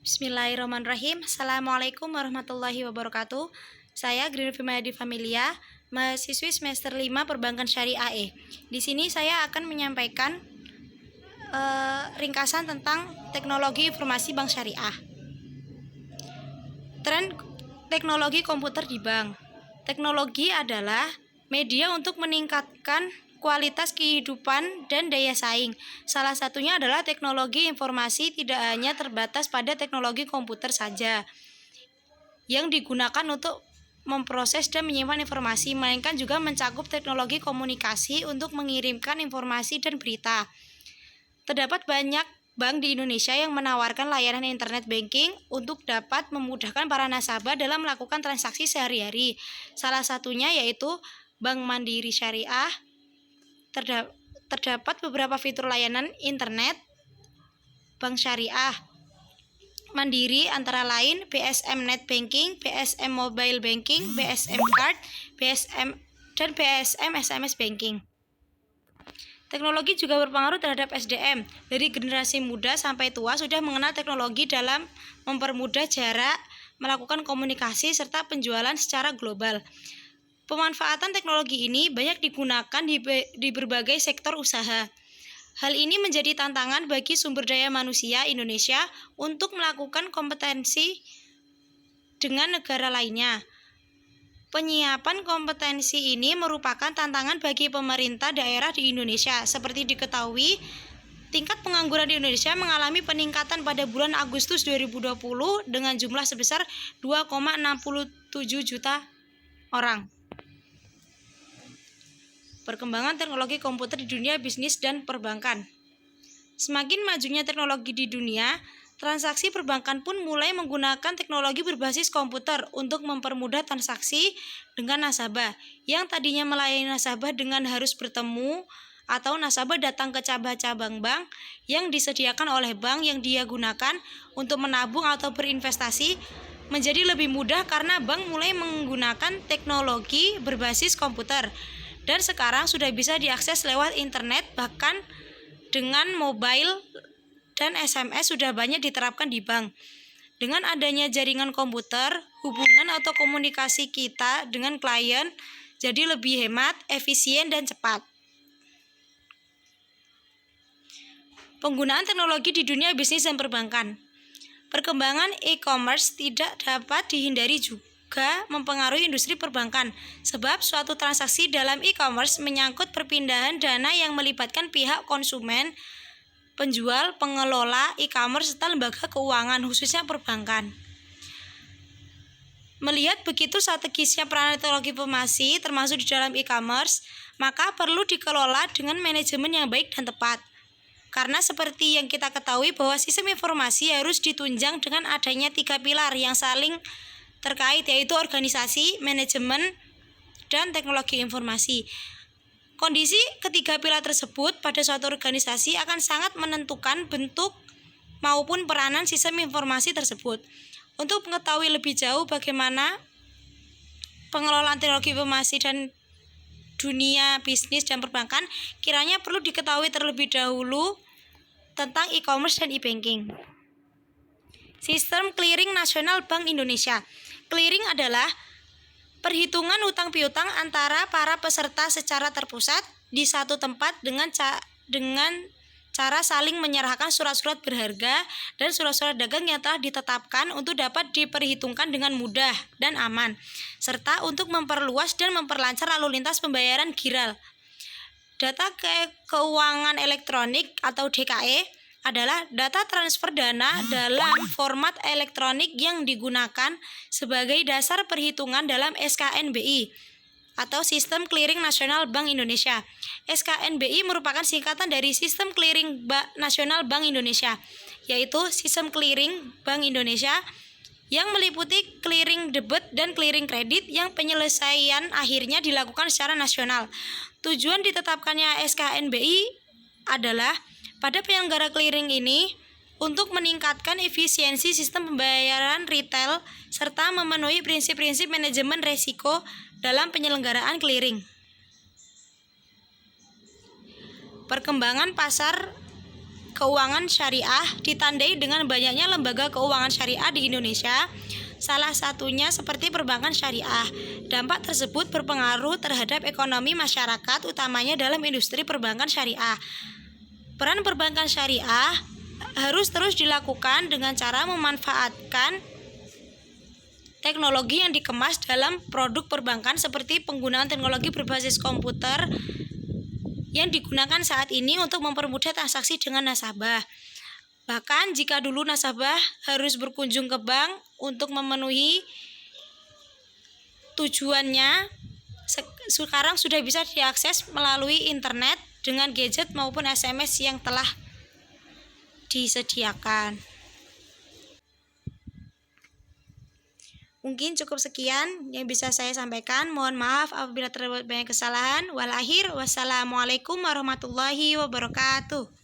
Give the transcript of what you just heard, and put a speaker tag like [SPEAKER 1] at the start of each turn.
[SPEAKER 1] Bismillahirrahmanirrahim. Assalamualaikum warahmatullahi wabarakatuh. Saya Greenfield Mayadi Familia, mahasiswi semester 5 Perbankan Syariah E. Di sini saya akan menyampaikan ringkasan tentang teknologi informasi bank syariah. Tren teknologi komputer di bank. Teknologi adalah media untuk meningkatkan kualitas kehidupan dan daya saing. Salah satunya adalah teknologi informasi tidak hanya terbatas pada teknologi komputer saja yang digunakan untuk memproses dan menyimpan informasi, melainkan juga mencakup teknologi komunikasi untuk mengirimkan informasi dan berita. Terdapat banyak bank di Indonesia yang menawarkan layanan internet banking untuk dapat memudahkan para nasabah dalam melakukan transaksi sehari-hari. Salah satunya yaitu Bank Mandiri Syariah. Terdapat beberapa fitur layanan internet bank syariah Mandiri antara lain BSM Net Banking, BSM Mobile Banking, BSM Card, BSM dan BSM SMS Banking. Teknologi juga berpengaruh terhadap SDM. Dari generasi muda sampai tua sudah mengenal teknologi dalam mempermudah jarak, melakukan komunikasi serta penjualan secara global. Pemanfaatan teknologi ini banyak digunakan di berbagai sektor usaha. Hal ini menjadi tantangan bagi sumber daya manusia Indonesia untuk melakukan kompetensi dengan negara lainnya. Penyiapan kompetensi ini merupakan tantangan bagi pemerintah daerah di Indonesia. Seperti diketahui, tingkat pengangguran di Indonesia mengalami peningkatan pada bulan Agustus 2020 dengan jumlah sebesar 2,67 juta orang. Perkembangan teknologi komputer di dunia bisnis dan perbankan. Semakin majunya teknologi di dunia, transaksi perbankan pun mulai menggunakan teknologi berbasis komputer untuk mempermudah transaksi dengan nasabah. Yang tadinya melayani nasabah dengan harus bertemu atau nasabah datang ke cabang-cabang bank yang disediakan oleh bank yang dia gunakan untuk menabung atau berinvestasi, menjadi lebih mudah karena bank mulai menggunakan teknologi berbasis komputer. Dan sekarang sudah bisa diakses lewat internet, bahkan dengan mobile dan SMS sudah banyak diterapkan di bank. Dengan adanya jaringan komputer, hubungan atau komunikasi kita dengan klien jadi lebih hemat, efisien, dan cepat. Penggunaan teknologi di dunia bisnis dan perbankan. Perkembangan e-commerce tidak dapat dihindari juga mempengaruhi industri perbankan, sebab suatu transaksi dalam e-commerce menyangkut perpindahan dana yang melibatkan pihak konsumen, penjual, pengelola e-commerce, serta lembaga keuangan, khususnya perbankan. Melihat begitu strategisnya peran teknologi informasi termasuk di dalam e-commerce, maka perlu dikelola dengan manajemen yang baik dan tepat. Karena seperti yang kita ketahui bahwa sistem informasi harus ditunjang dengan adanya 3 pilar yang saling terkait, yaitu organisasi, manajemen, dan teknologi informasi. Kondisi ketiga pilar tersebut pada suatu organisasi akan sangat menentukan bentuk maupun peranan sistem informasi tersebut. Untuk mengetahui lebih jauh bagaimana pengelolaan teknologi informasi dan dunia bisnis dan perbankan, kiranya perlu diketahui terlebih dahulu tentang e-commerce dan e-banking. Sistem Clearing Nasional Bank Indonesia. Clearing adalah perhitungan utang piutang antara para peserta secara terpusat di satu tempat dengan cara saling menyerahkan surat-surat berharga dan surat-surat dagang yang telah ditetapkan untuk dapat diperhitungkan dengan mudah dan aman, serta untuk memperluas dan memperlancar lalu lintas pembayaran giral. Data keuangan elektronik atau DKE adalah data transfer dana dalam format elektronik yang digunakan sebagai dasar perhitungan dalam SKNBI atau Sistem Clearing Nasional Bank Indonesia. SKNBI merupakan singkatan dari Sistem Clearing Nasional Bank Indonesia, yaitu Sistem Clearing Bank Indonesia yang meliputi clearing debit dan clearing kredit yang penyelesaian akhirnya dilakukan secara nasional. Tujuan ditetapkannya SKNBI adalah pada penyelenggara clearing ini untuk meningkatkan efisiensi sistem pembayaran retail serta memenuhi prinsip-prinsip manajemen risiko dalam penyelenggaraan clearing. Perkembangan pasar keuangan syariah ditandai dengan banyaknya lembaga keuangan syariah di Indonesia, salah satunya seperti perbankan syariah. Dampak tersebut berpengaruh terhadap ekonomi masyarakat, utamanya dalam industri perbankan syariah. Peran perbankan syariah harus terus dilakukan dengan cara memanfaatkan teknologi yang dikemas dalam produk perbankan seperti penggunaan teknologi berbasis komputer yang digunakan saat ini untuk mempermudah transaksi dengan nasabah. Bahkan jika dulu nasabah harus berkunjung ke bank untuk memenuhi tujuannya, sekarang sudah bisa diakses melalui internet dengan gadget maupun SMS yang telah disediakan. Mungkin cukup sekian yang bisa saya sampaikan. Mohon maaf apabila terdapat banyak kesalahan. Wassalamualaikum warahmatullahi wabarakatuh.